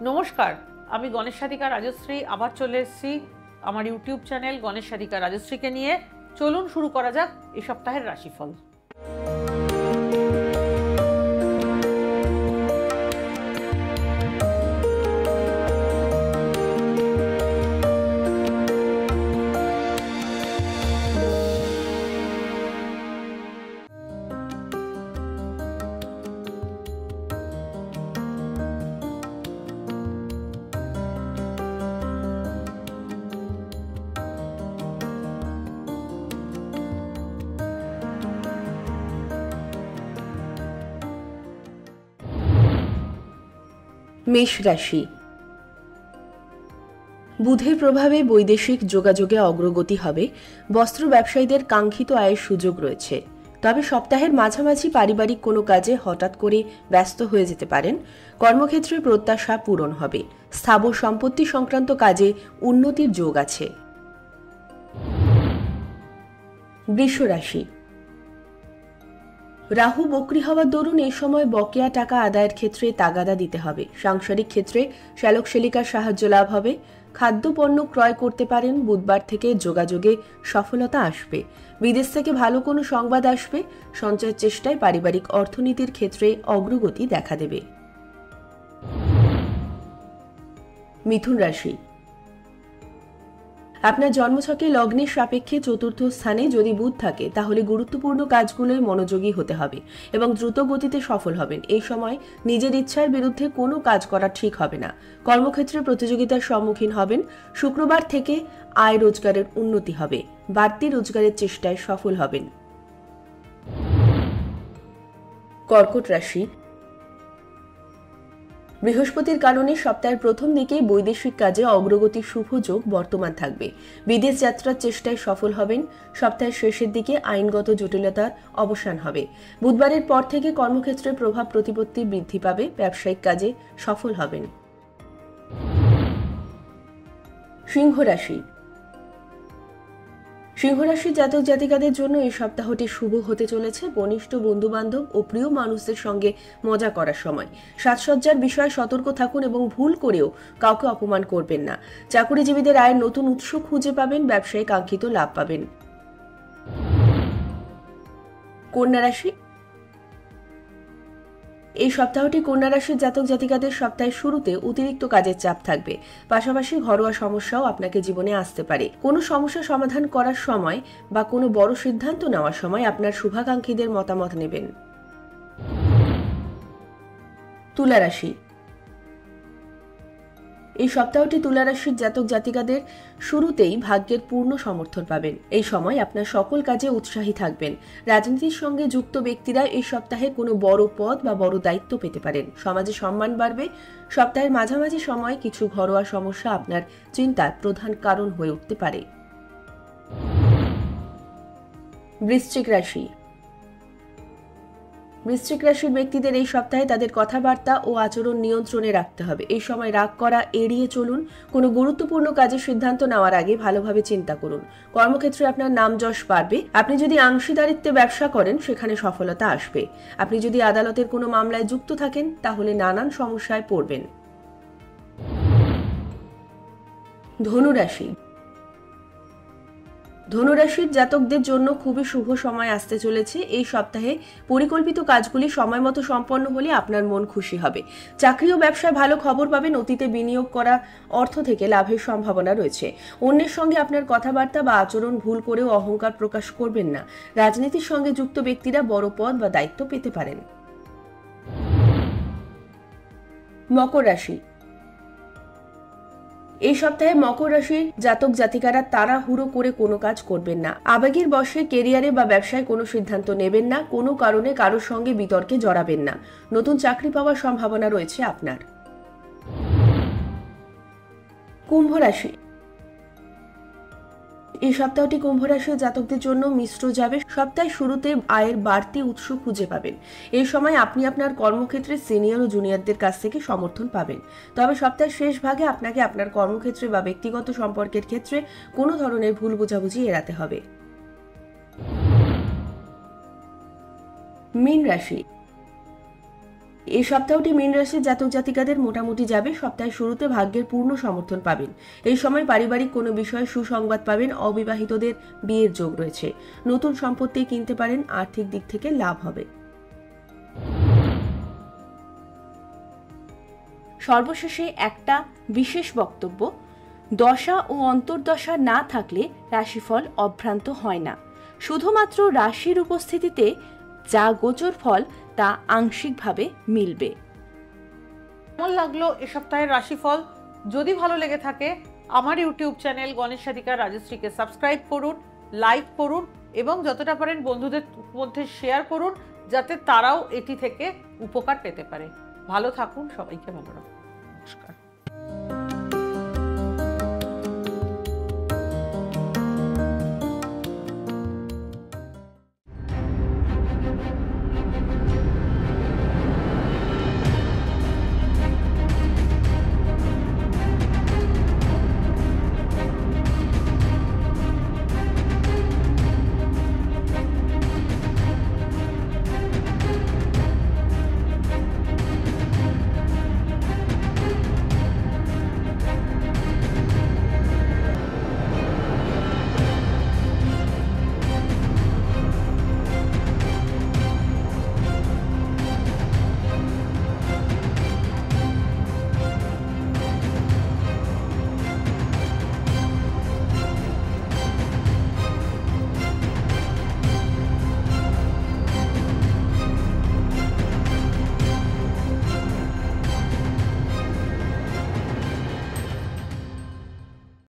নমস্কার, আমি গণেশ সাধিকা রাজশ্রী আবার চলে এসেছি আমার ইউটিউব চ্যানেল গণেশ সাধিকা রাজশ্রীকে নিয়ে। চলুন শুরু করা যাক এই সপ্তাহের রাশিফল। মেষ রাশি। বুধের প্রভাবে বৈদেশিক যোগাযোগে অগ্রগতি হবে। বস্ত্র ব্যবসায়ীদের কাঙ্ক্ষিত আয়ের সুযোগ রয়েছে। তবে সপ্তাহের মাঝামাঝি পারিবারিক কোনো কাজে হঠাৎ করে ব্যস্ত হয়ে যেতে পারেন। কর্মক্ষেত্রে প্রত্যাশা পূরণ হবে। স্থাবর সম্পত্তি সংক্রান্ত কাজে উন্নতির যোগ আছে। বৃষ রাশি। রাহু বক্রী হওয়ার দরুন এই সময় বকেয়া টাকা আদায়ের ক্ষেত্রে তাগাদা দিতে হবে। সাংসারিক ক্ষেত্রে শ্যালক শ্যালিকার সাহায্য লাভ হবে। খাদ্যপণ্য ক্রয় করতে পারেন। বুধবার থেকে যোগাযোগে সফলতা আসবে। বিদেশ থেকে ভালো কোনো সংবাদ আসবে। সঞ্চয়ের চেষ্টায় পারিবারিক অর্থনীতির ক্ষেত্রে অগ্রগতি দেখা দেবে। মিথুন রাশি। আপনার জন্মছকে লগ্নের সাপেক্ষে চতুর্থ স্থানে যদি বুধ থাকে তাহলে গুরুত্বপূর্ণ কাজগুলোয় মনোযোগী হতে হবে এবং দ্রুত গতিতে সফল হবেন। এই সময় নিজের ইচ্ছার বিরুদ্ধে কোনো কাজ করা ঠিক হবে না। কর্মক্ষেত্রে প্রতিযোগিতার সম্মুখীন হবেন। শুক্রবার থেকে আয় রোজগারের উন্নতি হবে। বাড়তি রোজগারের চেষ্টায় সফল হবেন। কর্কট রাশি। বৃহস্পতির কারণে সপ্তাহের প্রথম দিকে বৈদেশিক কাজে অগ্রগতির শুভ যোগ বর্তমান থাকবে। বিদেশ যাত্রার চেষ্টায় সফল হবেন। সপ্তাহের শেষের দিকে আইনগত জটিলতার অবসান হবে। বুধবারের পর থেকে কর্মক্ষেত্রে প্রভাব প্রতিপত্তি বৃদ্ধি পাবে। ব্যবসায়িক কাজে সফল হবেন। সিংহ রাশি। সিংহরাশির জাতক জাতিকাদের জন্য এই সপ্তাহটি শুভ হতে চলেছে। ঘনিষ্ঠ বন্ধু বান্ধব ও প্রিয় মানুষদের সঙ্গে মজা করার সময়। সাজসজ্জার বিষয়ে সতর্ক থাকুন এবং ভুল করেও কাউকে অপমান করবেন না। চাকুরিজীবীদের আয়ের নতুন উৎস খুঁজে পাবেন। ব্যবসায় কাঙ্ক্ষিত লাভ পাবেন। কন্যা রাশি। এই সপ্তাহটি কন্যা রাশির জাতক জাতিকাদের সপ্তাহের শুরুতে অতিরিক্ত কাজের চাপ থাকবে। পাশাপাশি ঘরোয়া সমস্যাও আপনাকে জীবনে আসতে পারে। কোনো সমস্যা সমাধান করার সময় বা কোনো বড় সিদ্ধান্ত নেওয়ার সময় আপনার শুভাকাঙ্ক্ষীদের মতামত নেবেন। তুলা রাশি। এই সপ্তাহটি তুলা রাশির জাতক জাতিকাদের শুরুতেই ভাগ্যের পূর্ণ সমর্থন পাবেন। এই সময় আপনার সকল কাজে উৎসাহী থাকবেন। রাজনীতির সঙ্গে যুক্ত ব্যক্তিরা এই সপ্তাহে কোনো বড় পদ বা বড় দায়িত্ব পেতে পারেন। সমাজে সম্মান বাড়বে। সপ্তাহের মাঝামাঝি সময় কিছু ঘরোয়া সমস্যা আপনার চিন্তার প্রধান কারণ হয়ে উঠতে পারে। বৃশ্চিক রাশি। বৃশ্চিক রাশির ব্যক্তিদের এই সপ্তাহে তাদের কথাবার্তা ও আচরণ নিয়ন্ত্রণে রাখতে হবে। এই সময় রাগ করা এড়িয়ে চলুন। কোনো গুরুত্বপূর্ণ কাজের সিদ্ধান্ত নেওয়ার আগে ভালোভাবে চিন্তা করুন। কর্মক্ষেত্রে আপনার নাম যশ বাড়বে। আপনি যদি অংশীদারিত্বে ব্যবসা করেন সেখানে সফলতা আসবে। আপনি যদি আদালতের কোনো মামলায় যুক্ত থাকেন তাহলে নানান সমস্যায় পড়বেন। ধনু রাশি। ধনুরাশির জাতকদের জন্য খুবই শুভ সময় আসতে চলেছে। এই সপ্তাহে পরিকল্পিত কাজগুলি সময় মতো সম্পন্ন হলে আপনার মন খুশি হবে। চাকরি ও ব্যবসায় ভালো খবর পাবেন। অতীতে বিনিয়োগ করা অর্থ থেকে লাভের সম্ভাবনা রয়েছে। অন্যের সঙ্গে আপনার কথাবার্তা বা আচরণ ভুল করেও অহংকার প্রকাশ করবেন না। রাজনীতির সঙ্গে যুক্ত ব্যক্তিরা বড় পদ বা দায়িত্ব পেতে পারেন। মকর রাশি। এই সপ্তাহে মকর রাশির জাতক জাতিকারা তাড়াহুড়ো করে কোনো কাজ করবেন না। আবেগের বশে কেরিয়ারে বা ব্যবসায় কোনো সিদ্ধান্ত নেবেন না। কোনো কারণে কারোর সঙ্গে বিতর্কে জড়াবেন না। নতুন চাকরি পাওয়ার সম্ভাবনা রয়েছে আপনার। কুম্ভ রাশি। এই সপ্তাহটি কুম্ভ রাশির জাতকদের জন্য মিশ্র যাবে। সপ্তাহের শুরুতে আয়ের বাড়তি উৎস খুঁজে পাবেন। এই সময় আপনি আপনার কর্মক্ষেত্রে সিনিয়র ও জুনিয়রদের কাছ থেকে সমর্থন পাবেন। তবে সপ্তাহের শেষ ভাগে আপনাকে আপনার কর্মক্ষেত্রে বা ব্যক্তিগত সম্পর্কের ক্ষেত্রে কোনো ধরনের ভুল বোঝাবুঝি এড়াতে হবে। মীন রাশি। এই সপ্তাহটি মীন রাশির জাতক জাতিকাদের মোটামুটি যাবে। সপ্তাহের শুরুতে ভাগ্যের পূর্ণ সমর্থন পাবেন। এই সময় পারিবারিক কোনো বিষয়ে সুসংবাদ পাবেন। অবিবাহিতদের বিয়ের যোগ রয়েছে। নতুন সম্পত্তি কিনতে পারেন। আর্থিক দিক থেকে লাভ হবে। সর্বশেষে একটা বিশেষ বক্তব্য, দশা ও অন্তর্দশা না থাকলে রাশিফল অভ্রান্ত হয় না। শুধুমাত্র রাশির উপস্থিতিতে যা গোচর ফল তা আংশিকভাবে মিলবে। কেমন লাগলো এ সপ্তাহের রাশিফল? যদি ভালো লেগে থাকে আমার ইউটিউব চ্যানেল গণেশ সাধিকা রাজশ্রীকে সাবস্ক্রাইব করুন, লাইক করুন এবং যতটা পারেন বন্ধুদের মধ্যে শেয়ার করুন, যাতে তারাও এটি থেকে উপকার পেতে পারে। ভালো থাকুন, সবাইকে ভালো রাখুন। নমস্কার।